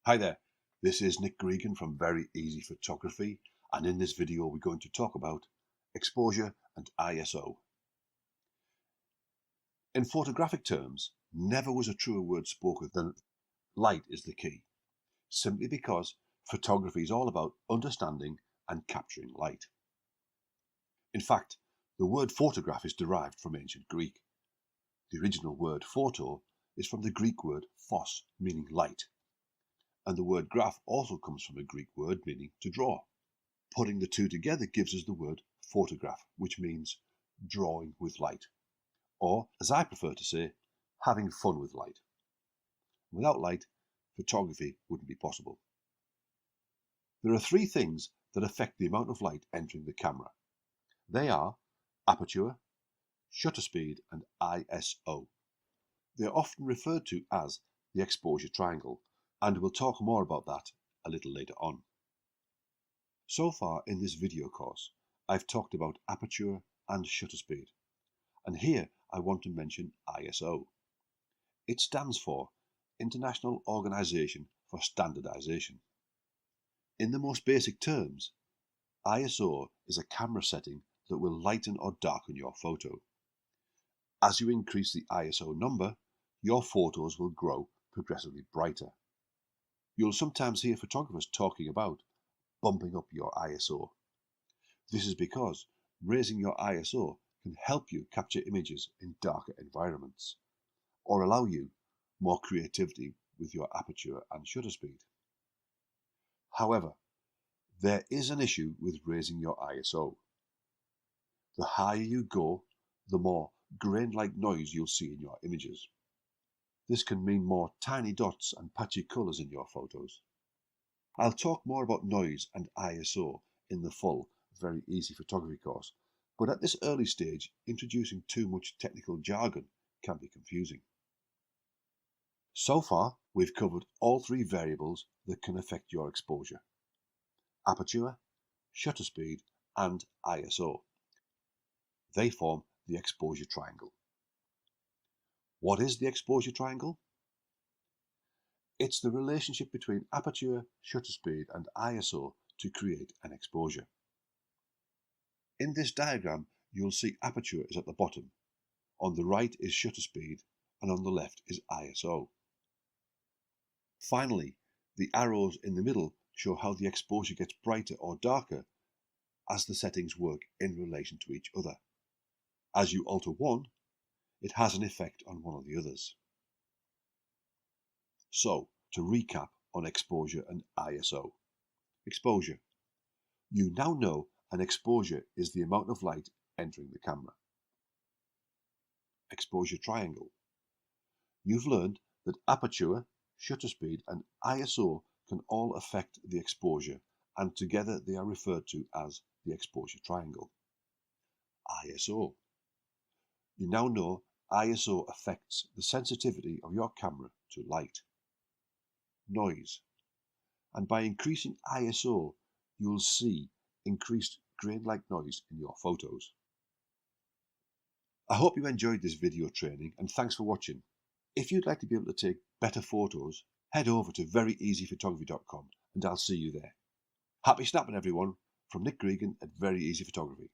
Hi there, this is Nick Gregan from Very Easy Photography, and in this video we're going to talk about exposure and ISO. In photographic terms, never was a truer word spoken than light is the key, simply because photography is all about understanding and capturing light. In fact, the word photograph is derived from ancient Greek. The original word photo is from the Greek word phos, meaning light. And the word graph also comes from a Greek word meaning to draw. Putting the two together gives us the word photograph, which means drawing with light, or, as I prefer to say, having fun with light. Without light, photography wouldn't be possible. There are three things that affect the amount of light entering the camera. They are aperture, shutter speed, and ISO. They are often referred to as the exposure triangle, and we'll talk more about that a little later on. So far in this video course, I've talked about aperture and shutter speed, and here I want to mention ISO. It stands for International Organization for Standardization. In the most basic terms, ISO is a camera setting that will lighten or darken your photo. As you increase the ISO number, your photos will grow progressively brighter. You'll sometimes hear photographers talking about bumping up your ISO. This is because raising your ISO can help you capture images in darker environments, or allow you more creativity with your aperture and shutter speed. However, there is an issue with raising your ISO. The higher you go, the more grain-like noise you'll see in your images. This can mean more tiny dots and patchy colours in your photos. I'll talk more about noise and ISO in the full Very Easy Photography course, but at this early stage, introducing too much technical jargon can be confusing. So far, we've covered all three variables that can affect your exposure: aperture, shutter speed, and ISO. They form the exposure triangle. What is the exposure triangle? It's the relationship between aperture, shutter speed, and ISO to create an exposure. In this diagram, you'll see aperture is at the bottom, on the right is shutter speed, and on the left is ISO. Finally, the arrows in the middle show how the exposure gets brighter or darker as the settings work in relation to each other. As you alter one, it has an effect on one of the others. So, to recap on exposure and ISO. Exposure. You now know an exposure is the amount of light entering the camera. Exposure triangle. You've learned that aperture, shutter speed, and ISO can all affect the exposure, and together they are referred to as the exposure triangle. ISO. You now know ISO affects the sensitivity of your camera to light. Noise. And by increasing ISO, you will see increased grain-like noise in your photos. I hope you enjoyed this video training, and thanks for watching. If you'd like to be able to take better photos, head over to VeryEasyPhotography.com and I'll see you there. Happy snapping everyone, from Nick Gregan at Very Easy Photography.